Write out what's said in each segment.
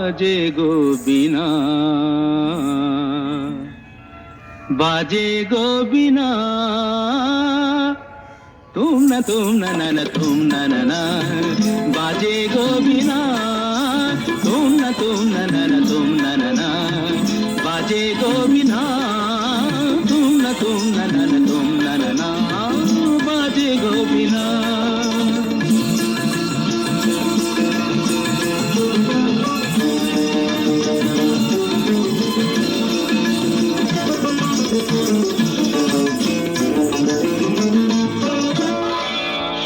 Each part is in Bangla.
বাজে গো বীণা, বাজে গো বীণা, তুম না না না তুম না না, বাজে গো বীণা, তুম না না না তুম না না, বাজে গো বীণা, তুম না না না তুম না না, বাজে গো বীণা।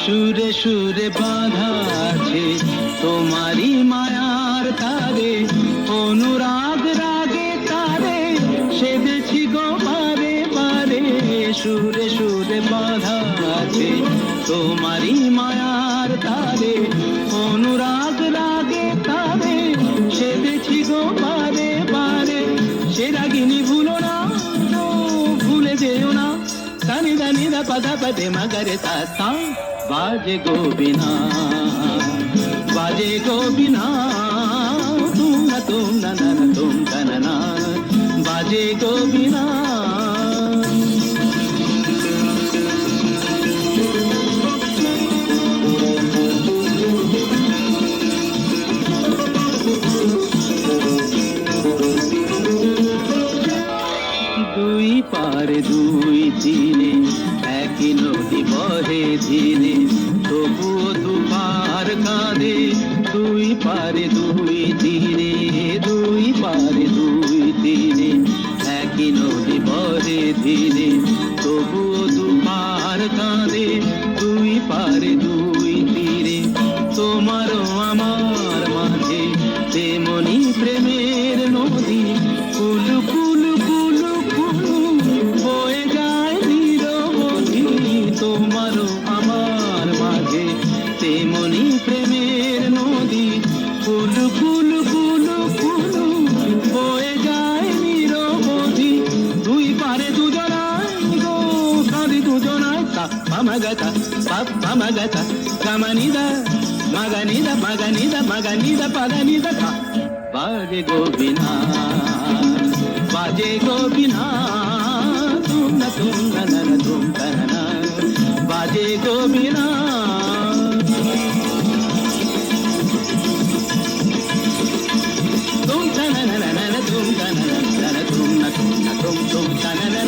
সুরে সুরে বাঁধা আছে তোমারি মায়ার তারে, অনুরাগ রাগে তারে সেদেছি গো বারে বারে। সুরে সুরে বাঁধা আছে তোমারি মায়ার তারে, অনুরাগ রাগে তারে সেদেছি গো বারে বারে। সে রাগিনী ভুলো না, ভুলে যেও না, দানি দানি দা পদা পদে মগরে তা, বাজে গো বীণা, বাজে গো বীণা, তুম না না তুম না না, বাজে গো বীণা। দুই পারে দুই দিনে একই নদী বহে ধীরে, তবুও দুপার কাঁদে। দুই পারে দুই দিনে, দুই পারে দুই দিনে একই নদী বহে ধীরে, তবুও দুপার কাঁদে। দুই পারে দুই তীরে তোমারও আমার মাঝে তেমনি প্রেমের নদী, কুলু কুলু কুলু কুলু বয়ে যায় নিরবধি। তোমারও আমার মাঝে তেমনি প্রেমের নদী, কুলু কুলু কুলু কুলু বয়ে যায় নিরবধি। দুই পারে দুজনায় গো কাঁদি দুজনায়, মাগাতা পাপা মাগাতা কামানিদা মাগানিদা মাগানিদা মাগানিদা পাগানিদা কা, বাজে গো বীণা, বাজে গো বীণা, তুম না না তুম না, বাজে গো বীণা। তুম না না না তুম না না তুম না তুম না তুম তুম না না